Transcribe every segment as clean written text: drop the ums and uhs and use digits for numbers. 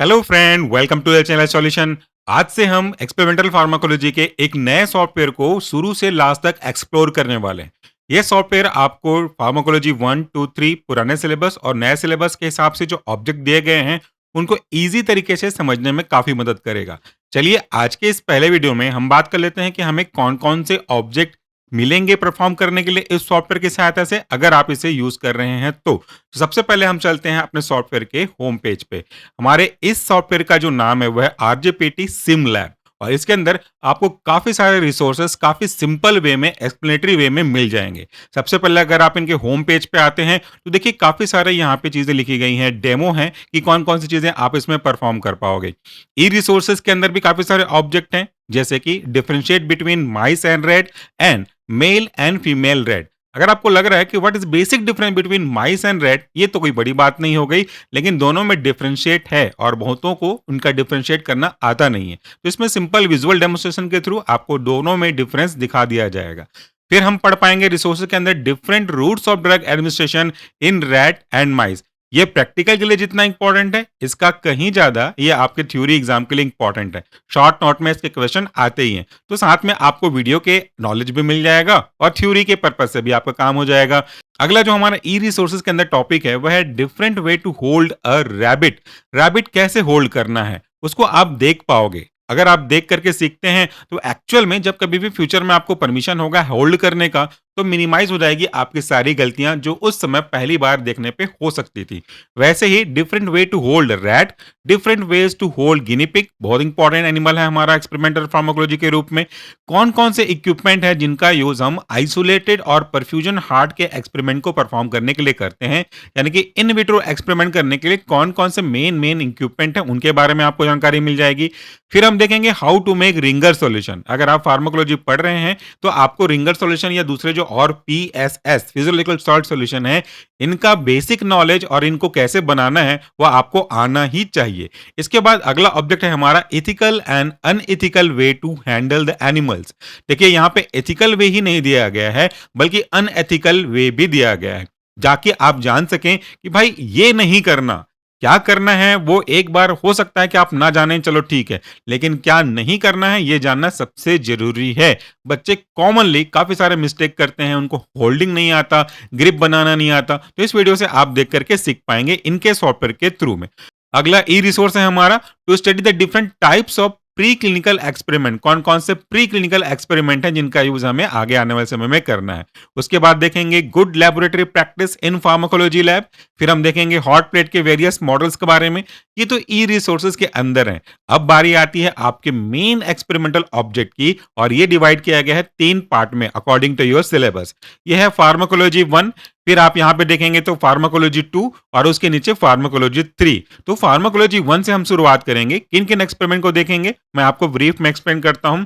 Hello friend, welcome to the channel solution. आज से हम एक्सपेरिमेंटल फार्माकोलॉजी के एक नए सॉफ्टवेयर को शुरू से लास्ट तक एक्सप्लोर करने वाले हैं। ये सॉफ्टवेयर आपको फार्माकोलॉजी 1, 2, 3 पुराने सिलेबस और नए सिलेबस के हिसाब से जो ऑब्जेक्ट दिए गए हैं उनको इजी तरीके से समझने में काफी मदद करेगा। चलिए आज के इस पहले वीडियो में हम बात कर लेते हैं कि हमें कौन कौन से ऑब्जेक्ट मिलेंगे परफॉर्म करने के लिए इस सॉफ्टवेयर की सहायता से, अगर आप इसे यूज कर रहे हैं तो सबसे पहले हम चलते हैं अपने सॉफ्टवेयर के होम पेज पे। हमारे इस सॉफ्टवेयर का जो नाम है वह है आरजेपीटी सिम लैब, और इसके अंदर आपको काफी सारे रिसोर्सेस काफी सिंपल वे में, एक्सप्लेनेटरी वे में मिल जाएंगे। सबसे पहले अगर आप इनके होम पेज पे आते हैं तो देखिए काफी सारे यहाँ पे चीजें लिखी गई हैं, डेमो है कि कौन कौन सी चीजें आप इसमें परफॉर्म कर पाओगे। ई रिसोर्सेस के अंदर भी काफी सारे ऑब्जेक्ट हैं, जैसे कि differentiate between mice and red and male and female red. अगर आपको लग रहा है कि what is basic difference between mice and red, ये तो कोई बड़ी बात नहीं हो गई, लेकिन दोनों में डिफरेंशिएट है और बहुतों को उनका डिफरेंशिएट करना आता नहीं है। तो इसमें सिंपल विजुअल डेमोस्ट्रेशन के थ्रू आपको दोनों में डिफरेंस दिखा दिया जाएगा। फिर हम पढ़ पाएंगे रिसोर्सेज के अंदर different routes of drug administration in rat and mice. ये प्रैक्टिकल के लिए जितना इंपॉर्टेंट है, इसका कहीं ज्यादा ये आपके थ्योरी एग्जाम के लिए इंपॉर्टेंट है। शॉर्ट नोट में इसके क्वेश्चन आते ही हैं, तो साथ में आपको वीडियो के नॉलेज भी मिल जाएगा और थ्योरी के पर्पज से भी आपका काम हो जाएगा। अगला जो हमारा ई रिसोर्सेज के अंदर टॉपिक है वह है different way to hold a rabbit. Rabbit कैसे होल्ड करना है उसको आप देख पाओगे। अगर आप देख करके सीखते हैं तो एक्चुअल में जब कभी भी फ्यूचर में आपको परमिशन होगा होल्ड करने का, तो मिनिमाइज हो जाएगी आपकी सारी गलतियां जो उस समय पहली बार देखने पे हो सकती थी। वैसे ही different way to hold rat, different ways to hold guinea pig, बहुत इंपॉर्टेंट एनिमल है हमारा एक्सपेरिमेंटल फार्माकोलॉजी के रूप में। कौन कौन से इक्विपमेंट है जिनका यूज हम आइसोलेटेड और परफ्यूजन हार्ट के एक्सपेरिमेंट को परफॉर्म करने के लिए करते हैं, यानी कि इन विट्रो एक्सपेरिमेंट करने के लिए कौन कौन से मेन मेन इक्विपमेंट है उनके बारे में आपको जानकारी मिल जाएगी। फिर हम देखेंगे how to make ringer solution. अगर आप फार्माकोलॉजी पढ़ रहे हैं तो आपको रिंगर सॉल्यूशन या दूसरे जो और पीएसएस फिजियोलॉजिकल सॉल्ट सॉल्यूशन है, इनका बेसिक नॉलेज और इनको कैसे बनाना है वो आपको आना ही चाहिए। इसके बाद अगला ऑब्जेक्ट है हमारा ethical and unethical way to handle the animals. देखिए यहाँ पे एथिकल वे ही नहीं दिया गया है बल्कि अनएथिकल वे भी दिया गया है, जाके आप जान सकें कि भाई ये नहीं करना, क्या करना है वो एक बार हो सकता है कि आप ना जानें, चलो ठीक है, लेकिन क्या नहीं करना है ये जानना सबसे जरूरी है। बच्चे कॉमनली काफी सारे मिस्टेक करते हैं, उनको होल्डिंग नहीं आता, ग्रिप बनाना नहीं आता, तो इस वीडियो से आप देख करके सीख पाएंगे इनके सॉफ्टवेयर के थ्रू में। अगला ई रिसोर्स है हमारा to study the different types of pre clinical experiment. कौन कौन से प्री क्लिनिकल एक्सपेरिमेंट है जिनका यूज हमें आगे आने वाले समय में करना है। उसके बाद देखेंगे good laboratory practice in pharmacology lab. फिर हम देखेंगे हॉट प्लेट के वेरियस मॉडल्स के बारे में। ये तो ई रिसोर्सेज के अंदर है। अब बारी आती है आपके मेन एक्सपेरिमेंटल ऑब्जेक्ट की, और ये डिवाइड किया गया है 3 पार्ट में अकॉर्डिंग टू योर सिलेबस। ये है फार्माकोलॉजी 1, फिर आप यहां पे देखेंगे तो फार्माकोलॉजी 2 और उसके नीचे फार्माकोलॉजी 3। तो फार्माकोलॉजी 1 से हम शुरुआत करेंगे। किन किन एक्सपेरिमेंट को देखेंगे मैं आपको ब्रीफ में एक्सप्लेन करता हूं।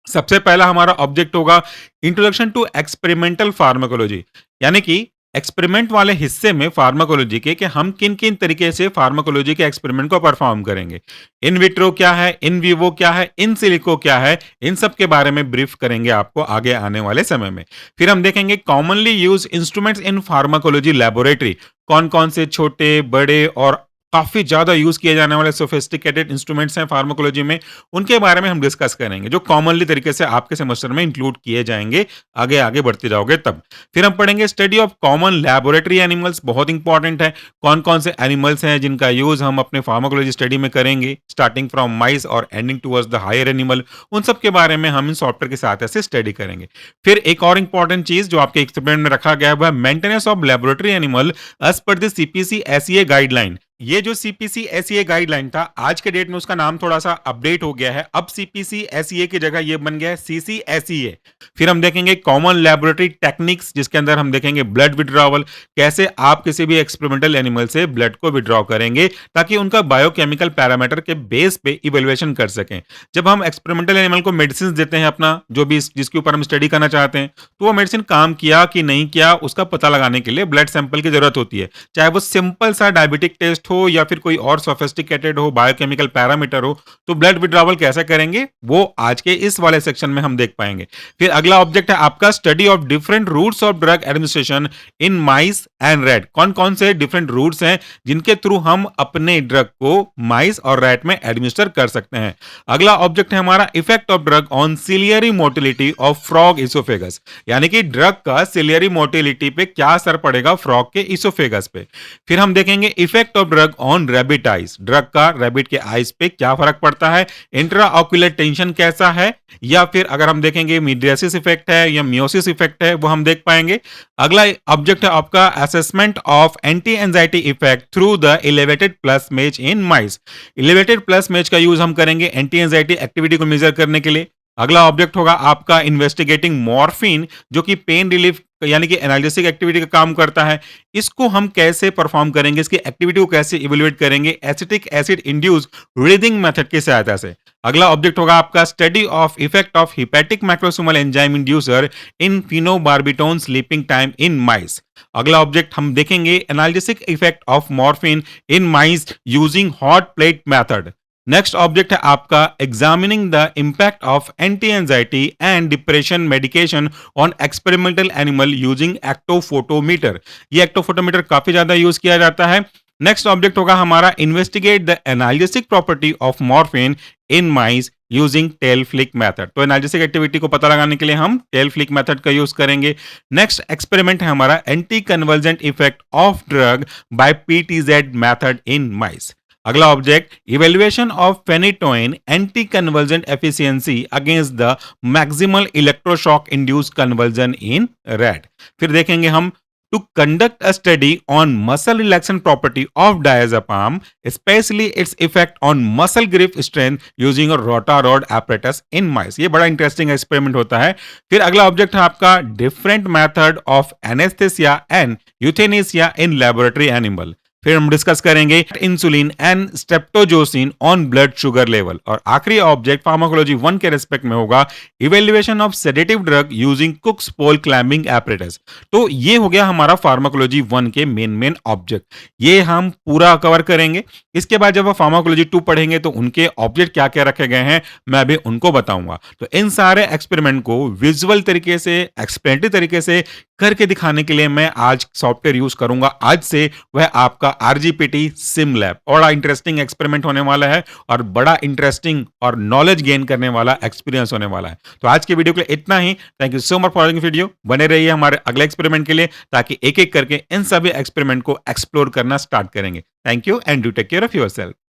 सबसे पहला हमारा ऑब्जेक्ट होगा इंट्रोडक्शन टू एक्सपेरिमेंटल फार्माकोलॉजी, यानी कि एक्सपेरिमेंट वाले हिस्से में फार्माकोलॉजी के कि हम किन किन तरीके से फार्माकोलॉजी के एक्सपेरिमेंट को परफॉर्म करेंगे। इन विट्रो क्या है, इन विवो क्या है, इन सिलिको क्या है, इन सब के बारे में ब्रीफ करेंगे आपको आगे आने वाले समय में। फिर हम देखेंगे commonly use instruments in pharmacology laboratory. कौन कौन से छोटे, बड़े और काफी ज्यादा यूज किए जाने वाले सोफिस्टिकेटेड इंस्ट्रूमेंट्स हैं फार्माकोलॉजी में, उनके बारे में हम डिस्कस करेंगे जो कॉमनली तरीके से आपके सेमेस्टर में इंक्लूड किए जाएंगे आगे आगे बढ़ते जाओगे तब। फिर हम पढ़ेंगे study of common laboratory animals, बहुत इंपॉर्टेंट है। कौन कौन से एनिमल्स हैं जिनका यूज हम अपने फार्माकोलॉजी स्टडी में करेंगे, स्टार्टिंग फ्रॉम माइस और ending towards the higher animal, उन सब के बारे में हम इन सॉफ्टवेयर के साथ ऐसे स्टडी करेंगे। फिर एक और इंपॉर्टेंट चीज जो आपके एक्सपेरिमेंट में रखा गया है maintenance of laboratory animal as per the CPCSEA guideline. ये जो सीपीसी एसईए गाइडलाइन था, आज के डेट में उसका नाम थोड़ा सा अपडेट हो गया है। अब सीपीसी एसईए की जगह ये बन गया है सीसीएसईए। फिर हम देखेंगे कॉमन लैबोरेटरी टेक्निक्स, जिसके अंदर हम देखेंगे ब्लड विड्रॉवल, कैसे आप किसी भी एक्सपेरिमेंटल एनिमल से ब्लड को विड्रॉ करेंगे ताकि उनका बायोकेमिकल पैरामीटर के बेस पे इवेल्युएशन कर सकें। जब हम एक्सपेरिमेंटल एनिमल को मेडिसिन देते हैं अपना, जो भी जिसके ऊपर हम स्टडी करना चाहते हैं, तो वो मेडिसिन काम किया कि नहीं किया उसका पता लगाने के लिए ब्लड सैंपल की जरूरत होती है। चाहे वो सिंपल सा डायबिटिक टेस्ट हो या फिर कोई और सोफिस्टिकेटेड हो, बायोकेमिकल पैरामीटर हो, तो ब्लड विड्रॉवल कैसे करेंगे वो आज के इस वाले सेक्शन में हम देख पाएंगे। फिर अगला ऑब्जेक्ट है आपका study of different routes of drug administration in mice and rat. कौन कौन से डिफरेंट रूट्स हैं जिनके थ्रू हम अपने ड्रग को माइस और रैट में एडमिनिस्टर कर सकते हैं। अगला ऑब्जेक्ट है हमारा effect of drug on ciliary motility of frog oesophagus, यानी कि ड्रग का सिलियरी मोटिलिटी पे क्या असर पड़ेगा फ्रॉग के इसोफेगस पे। फिर हम देखेंगे effect of drug on rabbit eyes, drug का रैबिट के आइज पे क्या फर्क पड़ता है, इंट्राऑक्यूलर टेंशन कैसा है, या फिर अगर हम देखेंगे मीडियासिस इफेक्ट है या मियोसिस इफेक्ट है वो हम देख पाएंगे। अगला ऑब्जेक्ट है आपका assessment of anti anxiety effect through the elevated plus मेज इन माइस। एलिवेटेड प्लस मेज का यूज हम करेंगे एंटी एंजाइटी एक्टिविटी को मेजर करने के लिए। अगला ऑब्जेक्ट होगा आपका इन्वेस्टिगेटिंग मॉर्फिन, जो कि पेन रिलीफ यानी कि एनाल्जेसिक एक्टिविटी का काम करता है। इसको हम कैसे परफॉर्म करेंगे, इसकी एक्टिविटी को कैसे इवेल्युएट करेंगे, acetic acid induce breathing method की सहायता से। अगला ऑब्जेक्ट होगा आपका study of effect of hepatic microsomal enzyme inducer in phenobarbitone sleeping time in mice. अगला ऑब्जेक्ट हम देखेंगे analgesic effect of morphine in mice using hot plate method. Next object है आपका examining the impact of anti anxiety and depression medication on experimental animal using actophotometer. ये एक्टोफोटोमीटर काफी ज्यादा use किया जाता है। नेक्स्ट ऑब्जेक्ट होगा हमारा investigate the analgesic property of morphine in mice using tail flick method. तो एनाल्जेसिक एक्टिविटी को पता लगाने के लिए हम टेल फ्लिक मेथड का यूज करेंगे। नेक्स्ट एक्सपेरिमेंट है हमारा anti convulsant effect of drug by PTZ method in mice. अगला object evaluation of phenytoin anti convulsant efficiency against the maximal electroshock induced convulsion in rat. फिर देखेंगे हम to conduct a study on muscle relaxation property of diazepam, especially its effect on muscle grip strength using a rotarod apparatus in mice। ये बड़ा interesting experiment होता है। फिर अगला object है आपका different method of anaesthesia and euthanasia in laboratory animal. फिर हम डिस्कस करेंगे insulin and streptozocin on blood sugar level. और आखिरी ऑब्जेक्ट फार्माकोलॉजी 1 के रेस्पेक्ट में होगा evaluation of sedative drug using cook's pole climbing apparatus. तो ये हो गया हमारा फार्माकोलॉजी 1 के मेन ऑब्जेक्ट, ये हम पूरा कवर करेंगे। इसके बाद जब आप फार्माकोलॉजी 2 पढ़ेंगे तो उनके ऑब्जेक्ट क्या क्या रखे गए हैं मैं अभी उनको बताऊंगा। तो इन सारे एक्सपेरिमेंट को विजुअल तरीके से, एक्सप्लेनेटरी तरीके से करके दिखाने के लिए मैं आज सॉफ्टवेयर यूज करूंगा आज से, वह आपका आरजीपीटी सिम लैब। बड़ा इंटरेस्टिंग एक्सपेरिमेंट होने वाला है और बड़ा इंटरेस्टिंग और नॉलेज गेन करने वाला एक्सपीरियंस होने वाला है। तो आज के वीडियो के लिए इतना ही। Thank you so much for watching video. बने रहिए हमारे अगले एक्सपेरिमेंट के लिए ताकि एक एक करके इन सभी एक्सपेरिमेंट को एक्सप्लोर करना स्टार्ट करेंगे। Thank you and do take care of yourself.